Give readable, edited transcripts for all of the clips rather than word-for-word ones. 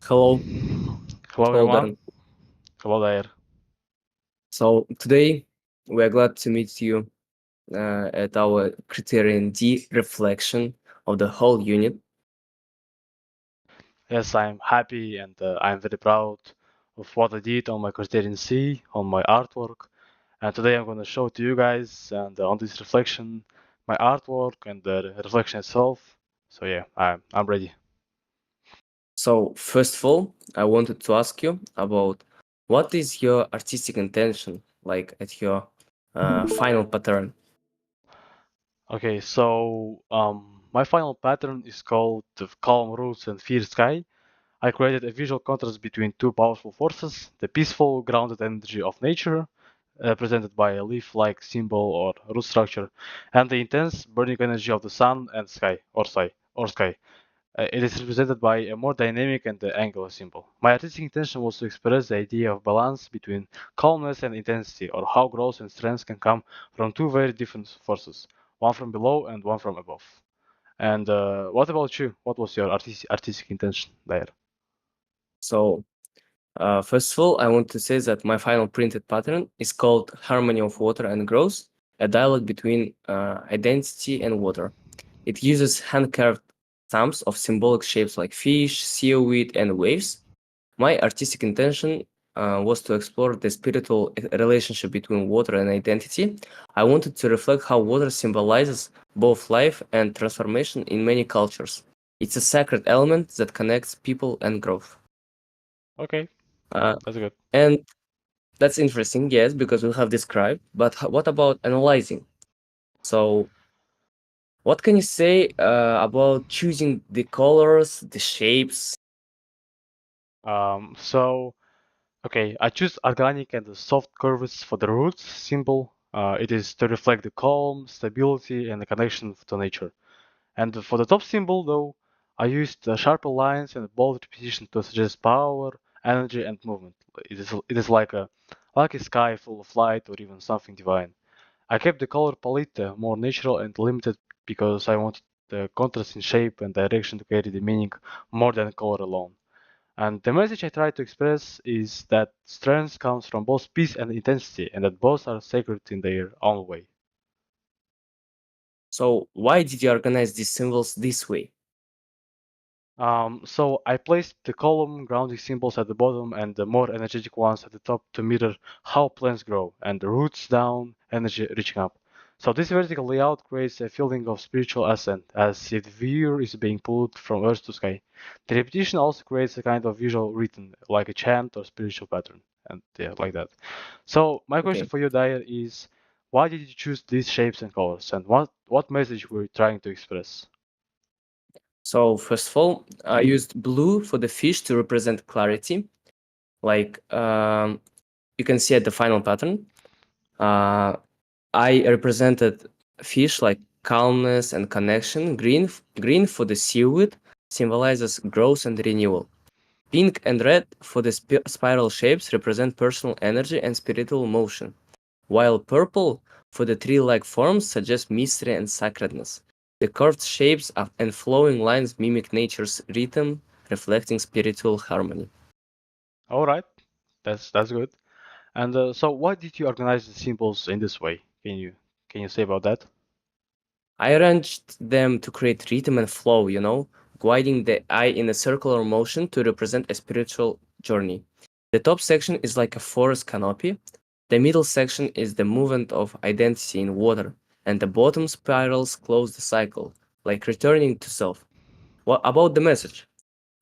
Hello, Hello hello, everyone. Daryn. Hello there. So today we are glad to meet you at our criterion D reflection of the whole unit. Yes, I'm happy and I'm very proud of what I did on my criterion C, on my artwork. And today I'm going to show to you guys and on this reflection my artwork and the reflection itself. So yeah, I'm ready. So first of all, I wanted to ask you about what is your artistic intention like at your final pattern. Okay, so my final pattern is called the calm roots and fierce sky. I created a visual contrast between two powerful forces, the peaceful, grounded energy of nature, represented by a leaf-like symbol or root structure, and the intense, burning energy of the sun and sky. It is represented by a more dynamic and angular symbol. My artistic intention was to express the idea of balance between calmness and intensity, or how growth and strength can come from two very different forces, one from below and one from above. And what about you? What was your artistic intention there? So first of all, I want to say that my final printed pattern is called Harmony of Water and Growth, a dialogue between identity and water. It uses hand-carved stamps of symbolic shapes like fish, seaweed, and waves. My artistic intention was to explore the spiritual relationship between water and identity. I wanted to reflect how water symbolizes both life and transformation in many cultures. It's a sacred element that connects people and growth. Okay, Uh, that's good. and that's interesting, yes, because we have described. But what about analyzing? So, what can you say about choosing the colors, the shapes? So okay, I choose organic and the soft curves for the roots symbol. It is to reflect the calm, stability, and the connection to nature. And for the top symbol, though, I used sharper lines and bold repetition to suggest power, energy, and movement. It is like a sky full of light or even something divine. I kept the color palette more natural and limited because I wanted the contrast in shape and direction to carry the meaning more than color alone. And the message I try to express is that strength comes from both peace and intensity, and that both are sacred in their own way. So, why did you organize these symbols this way? So I placed the column grounding symbols at the bottom and the more energetic ones at the top to mirror how plants grow, and the roots down, energy reaching up. So this vertical layout creates a feeling of spiritual ascent, as if the viewer is being pulled from earth to sky. The repetition also creates a kind of visual rhythm, like a chant or spiritual pattern, and yeah, like that. So my question Okay. for you, Dyer, is why did you choose these shapes and colors, and what message were you trying to express? So, first of all, I used blue for the fish to represent clarity. Like you can see at the final pattern, uh, I represented fish like calmness and connection. Green for the seaweed symbolizes growth and renewal. Pink and red for the spiral shapes represent personal energy and spiritual motion, while purple for the tree-like forms suggests mystery and sacredness. The curved shapes and flowing lines mimic nature's rhythm, reflecting spiritual harmony. All right, that's good. And so, why did you organize the symbols in this way? Can you say about that? I arranged them to create rhythm and flow, guiding the eye in a circular motion to represent a spiritual journey. The top section is like a forest canopy, the middle section is the movement of identity in water, and the bottom spirals close the cycle, like returning to self. What about the message?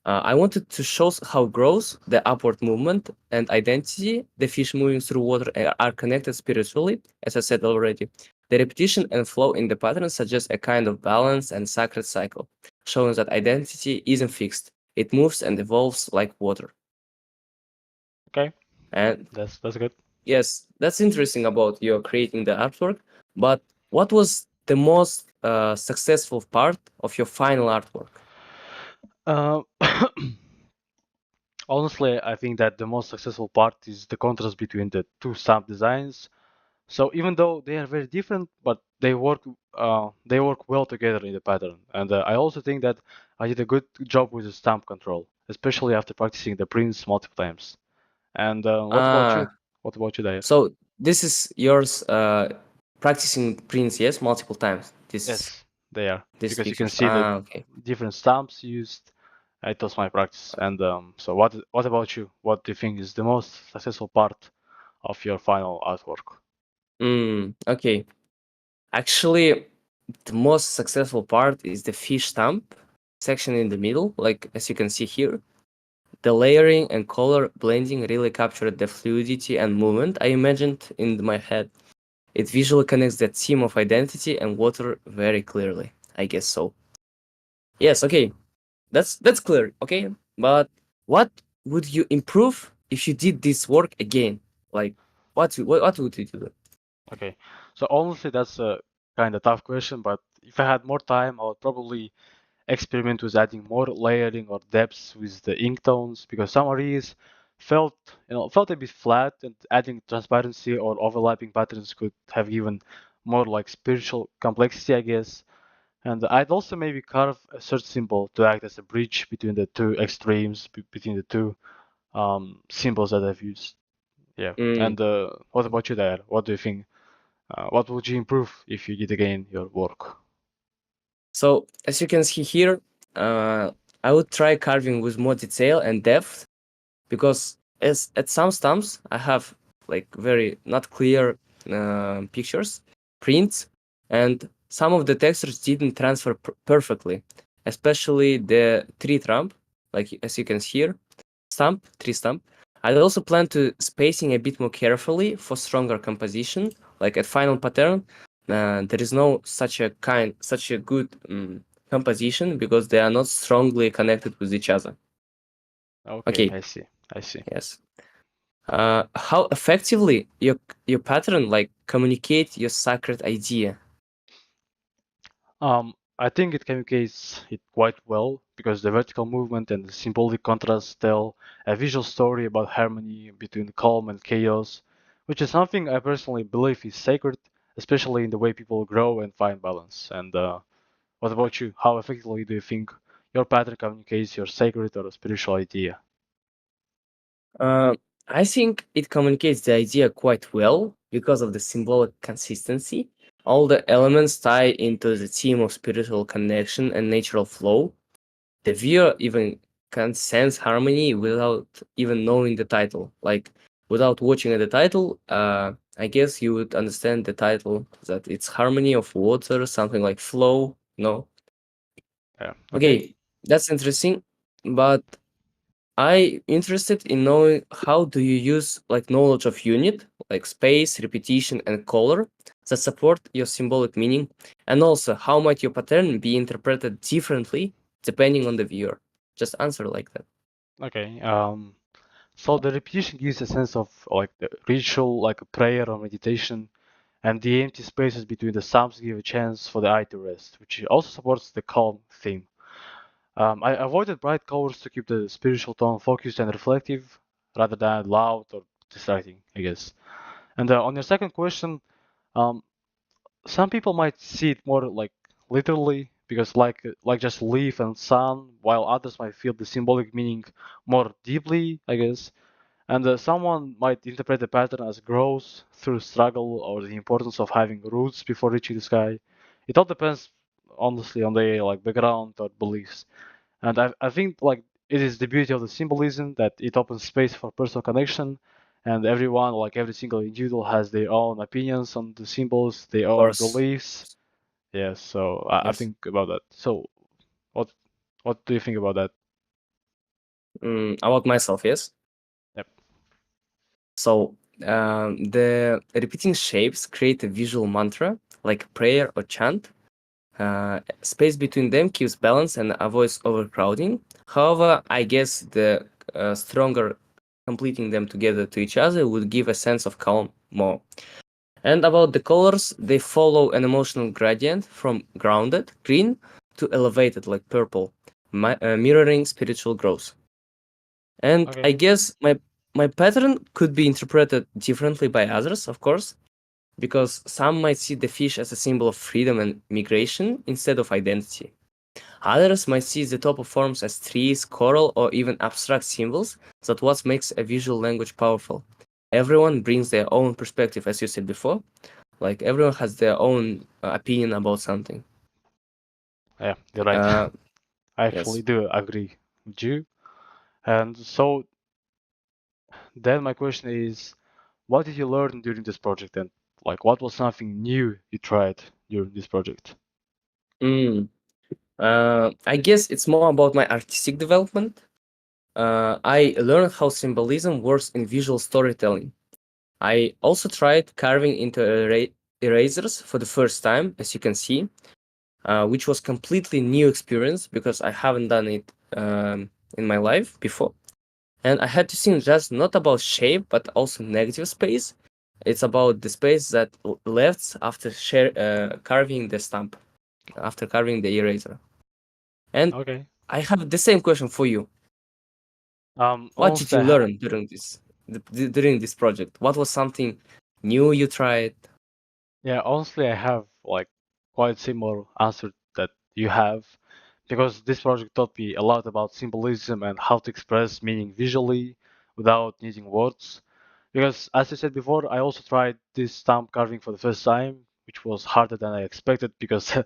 I wanted to show how growth, the upward movement, and identity, the fish moving through water, are connected spiritually, as I said already. The repetition and flow in the pattern suggest a kind of balance and sacred cycle, showing that identity isn't fixed. It moves and evolves like water. Okay, And that's good. yes, that's interesting about your creating the artwork. But what was the most successful part of your final artwork? Uh, Honestly, I think that the most successful part is the contrast between the two stamp designs. So even though they are very different, but they work well together in the pattern. And I also think that I did a good job with the stamp control. especially after practicing the prints multiple times. And what about you? Ah, What about you, Dair? so this is yours practicing prints, yes, multiple times. Yes, they are, This because you can pictures. see the Okay. different stamps used. It was my practice. And so what about you? What do you think is the most successful part of your final artwork? Okay. Actually, the most successful part is the fish stamp section in the middle, like as you can see here. The layering and color blending really captured the fluidity and movement I imagined in my head. It visually connects that theme of identity and water very clearly. I guess so. Yes, okay. That's clear, okay? But what would you improve if you did this work again? Like what would you do? Okay, so honestly, that's a kind of tough question, but if I had more time, I would probably experiment with adding more layering or depths with the ink tones, because some areas felt felt a bit flat, and adding transparency or overlapping patterns could have given more like spiritual complexity, I guess. And I'd also maybe carve a search symbol to act as a bridge between the two extremes, between the two symbols that I've used. Yeah. Mm. And what about you there? What do you think? What would you improve if you did again your work? So as you can see here, uh, I would try carving with more detail and depth because as at some stamps I have like very not clear pictures, prints, and some of the textures didn't transfer perfectly, especially the tree trump, like as you can see here, tree stump. I also plan to spacing a bit more carefully for stronger composition, like at final pattern. There is no such a good composition because they are not strongly connected with each other. Okay, Okay, I see. I see. yes. How effectively your pattern like communicate your sacred idea? I think it communicates it quite well because the vertical movement and the symbolic contrast tell a visual story about harmony between calm and chaos, which is something I personally believe is sacred, especially in the way people grow and find balance. And what about you? How effectively do you think your pattern communicates your sacred or spiritual idea? Uh, I think it communicates the idea quite well because of the symbolic consistency. All the elements tie into the theme of spiritual connection and natural flow. The viewer even can sense harmony without even knowing the title. Like without watching the title, I guess you would understand the title that it's harmony of water, something like flow. No, Yeah. Okay. okay, that's interesting, but I interested in knowing how do you use like knowledge of unit, like space, repetition, and color that support your symbolic meaning, and also how might your pattern be interpreted differently depending on the viewer. Just answer like that. Okay. So the repetition gives a sense of like the ritual, like a prayer or meditation, and the empty spaces between the psalms give a chance for the eye to rest, which also supports the calm theme. I avoided bright colors to keep the spiritual tone focused and reflective, rather than loud or distracting, I guess. And on your second question, um, some people might see it more like literally, because like just leaf and sun, while others might feel the symbolic meaning more deeply, I guess. And someone might interpret the pattern as growth through struggle or the importance of having roots before reaching the sky. It all depends, honestly, on their like background or beliefs. And I think like it is the beauty of the symbolism that it opens space for personal connection, and everyone, like every single individual, has their own opinions on the symbols, their Of own course. beliefs. Yeah, so I Yes. think about that. So what what do you think about that? About myself, yes. Yep. So the repeating shapes create a visual mantra, like prayer or chant. Space between them keeps balance and avoids overcrowding. However, I guess the stronger completing them together to each other would give a sense of calm more. And about the colors, they follow an emotional gradient from grounded, green, to elevated, like purple, mirroring spiritual growth. And I Okay. guess my pattern could be interpreted differently by others, of course, because some might see the fish as a symbol of freedom and migration instead of identity. Others might see the top of forms as trees, coral, or even abstract symbols. That's what makes a visual language powerful. Everyone brings their own perspective, as you said before. Like everyone has their own opinion about something. Yeah, you're right. Uh, I yes. actually do agree with you. And so then my question is, what did you learn during this project, and like what was something new you tried during this project? Mm. I guess it's more about my artistic development. I learned how symbolism works in visual storytelling. I also tried carving into erasers for the first time, as you can see, which was completely new experience because I haven't done it in my life before. And I had to think just not about shape, but also negative space. It's about the space that left after carving the stamp, after carving the eraser. And Okay. I have the same question for you. What did Honestly, you learn during this project? What was something new you tried? yeah, honestly, I have like quite similar answer that you have, because this project taught me a lot about symbolism and how to express meaning visually without needing words. Because as I said before, I also tried this stamp carving for the first time, which was harder than I expected because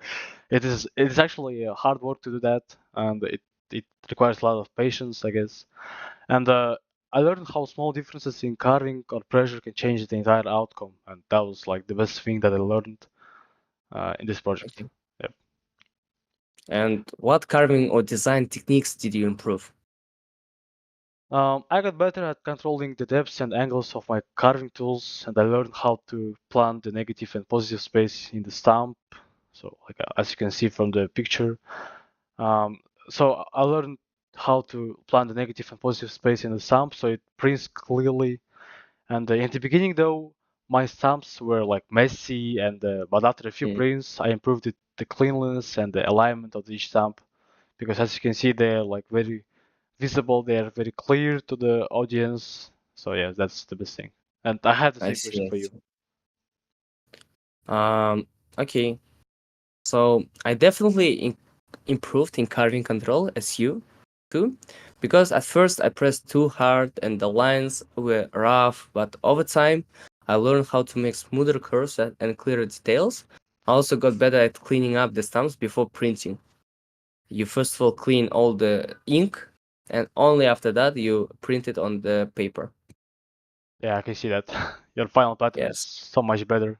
it is actually hard work to do that, and it requires a lot of patience, I guess. And I learned how small differences in carving or pressure can change the entire outcome, and that was like the best thing that I learned in this project. Okay. Yep. And what carving or design techniques did you improve? I got better at controlling the depths and angles of my carving tools, and I learned how to plan the negative and positive space in the stamp. So, like as you can see from the picture, um, so I learned how to plan the negative and positive space in the stamp so it prints clearly. And in the beginning, though, my stamps were like messy, and but after a few Mm, prints, I improved the cleanliness and the alignment of each stamp, because as you can see, they're like very visible, they are very clear to the audience. So yeah, that's the best thing. And I had the I same see, question I for you. see. Okay. So I definitely improved in carving control as you too, because at first I pressed too hard and the lines were rough, but over time I learned how to make smoother curves and clearer details. I also got better at cleaning up the stamps before printing. You first of all clean all the ink, and only after that you print it on the paper. Yeah, I can see that. Your final pattern is Yes. so much better.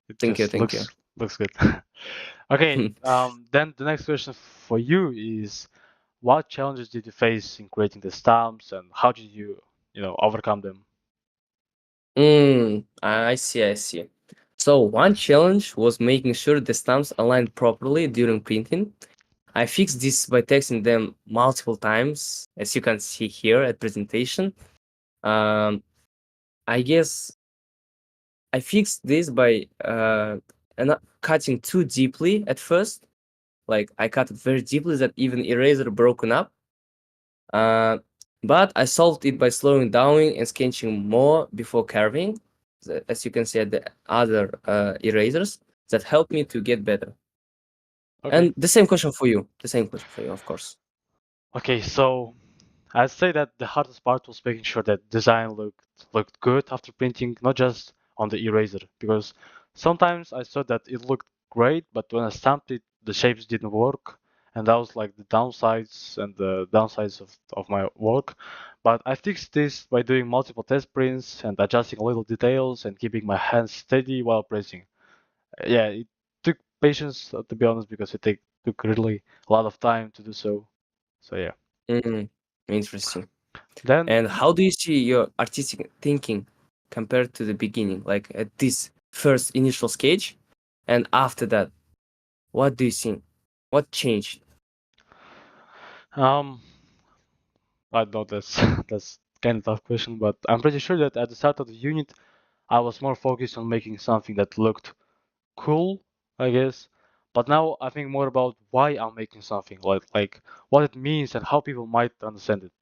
It Thank you, just thank you. looks good. Okay, then the next question for you is, what challenges did you face in creating the stamps, and how did you overcome them? I see, I see. So one challenge was making sure the stamps aligned properly during printing. I fixed this by texting them multiple times, as you can see here at presentation. Um, I guess I fixed this by not cutting too deeply at first. Like I cut it very deeply that even eraser broken up. Uh, but I solved it by slowing down and sketching more before carving, as you can see at the other erasers that helped me to get better. Okay. And the same question for you. The same question for you, of course. Okay, so I'd say that the hardest part was making sure that design looked good after printing, not just on the eraser, because sometimes I thought that it looked great, but when I stamped it, the shapes didn't work, and that was like the downsides of my work. But I fixed this by doing multiple test prints and adjusting little details and keeping my hands steady while pressing. Yeah, it took patience, to be honest, because took really a lot of time to do so. So yeah. Mm, interesting. Then And how do you see your artistic thinking compared to the beginning, like at this first initial stage, and after that, what do you think? What changed? Um, I know that's that's kind of tough question, but I'm pretty sure that at the start of the unit, I was more focused on making something that looked cool, I guess. But now I think more about why I'm making something, like what it means and how people might understand it.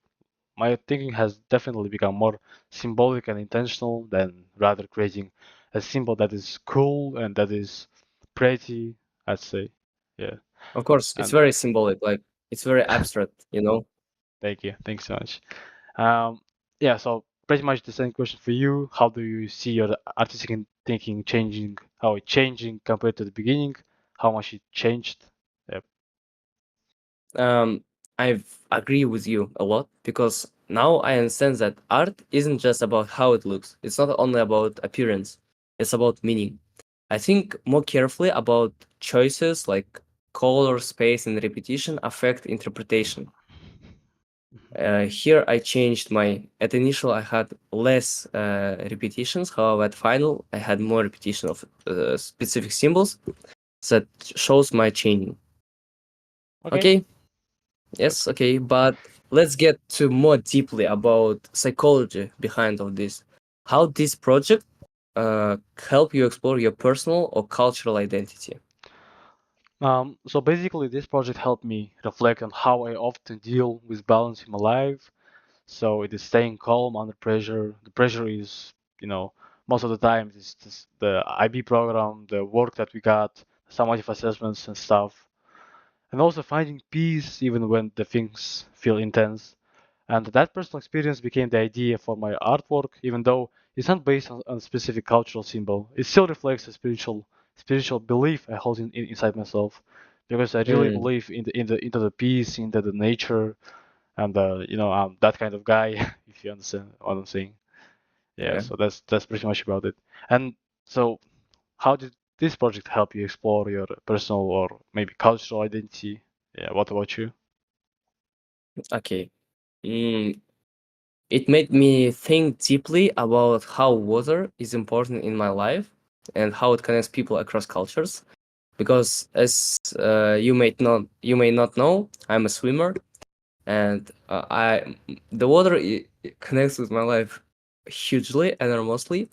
My thinking has definitely become more symbolic and intentional than rather creating a symbol that is cool and that is pretty, I'd say. Yeah. Of course, it's And very symbolic, like it's very abstract, you know. thank you. Thanks so much. Um, yeah, so pretty much the same question for you. How do you see your artistic thinking changing? How it changing compared to the beginning? How much it changed? Yep. Um, I agree with you a lot because now I understand that art isn't just about how it looks. It's not only about appearance. It's about meaning. I think more carefully about choices like color, space, and repetition affect interpretation. Here I changed my at initial I had less repetitions. However, at final I had more repetition of specific symbols that shows my changing. Okay. Okay, That's yes, okay, but let's get to more deeply about psychology behind all this. How this project help you explore your personal or cultural identity? so basically, this project helped me reflect on how I often deal with balance in my life. So it is staying calm under pressure. The pressure is, most of the time it's just the IB program, the work that we got, summative assessments and stuff, and also finding peace even when the things feel intense. And that personal experience became the idea for my artwork, even though it's not based on a specific cultural symbol. It still reflects a spiritual belief I hold inside myself, because I really Mm, believe into the peace, into the nature, and I'm that kind of guy. If you understand what I'm saying. Yeah. yeah. So that's pretty much about it. And so, how did this project help you explore your personal or maybe cultural identity? Yeah. What about you? Okay. Mm, it made me think deeply about how water is important in my life and how it connects people across cultures. Because as you may not know, I'm a swimmer, and the water it connects with my life hugely, enormously,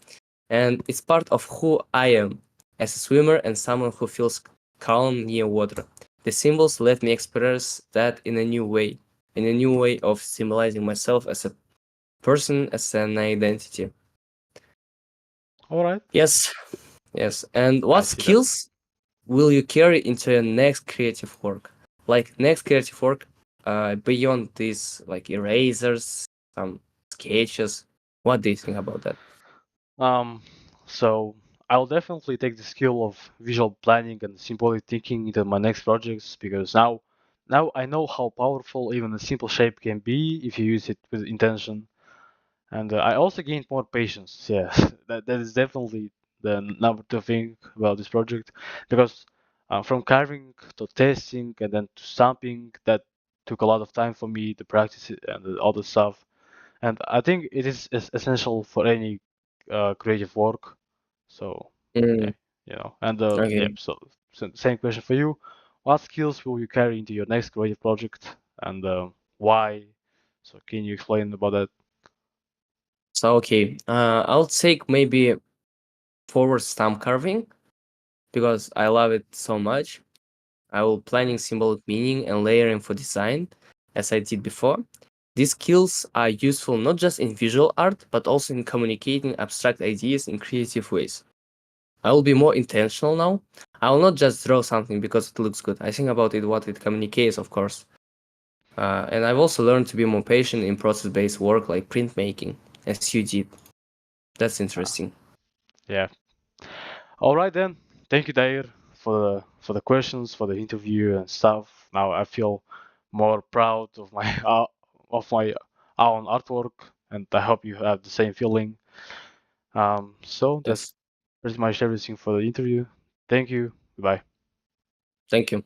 and it's part of who I am as a swimmer and someone who feels calm near water. The symbols let me express that in a new way of symbolizing myself as a person, as an identity. All right. Yes, yes. And I what see that. skills will you carry into your next creative work? Like next creative work, beyond these like erasers, some sketches. What do you think about that? Um, so I'll definitely take the skill of visual planning and symbolic thinking into my next projects, because now I know how powerful even a simple shape can be if you use it with intention. And I also gained more patience. Yeah, that is definitely the number two thing about this project, because from carving to testing and then to stamping, that took a lot of time for me to practice it and all the stuff. And I think it is essential for any creative work. So yeah, Mm, and yeah. okay. So same question for you: what skills will you carry into your next creative project, and why? So can you explain about that? So okay, I'll take maybe forward stamp carving because I love it so much. I will planning symbolic meaning and layering for design, as I did before. These skills are useful not just in visual art, but also in communicating abstract ideas in creative ways. I will be more intentional now. I will not just draw something because it looks good. I think about it, what it communicates, of course. And I've also learned to be more patient in process-based work like printmaking, as you did. That's Ah, interesting. yeah. All right then. Thank you, Dair, for the questions, for the interview and stuff. Now I feel more proud of my of my own artwork, and I hope you have the same feeling. So that's Yes. pretty much everything for the interview. Thank you. Goodbye. Thank you.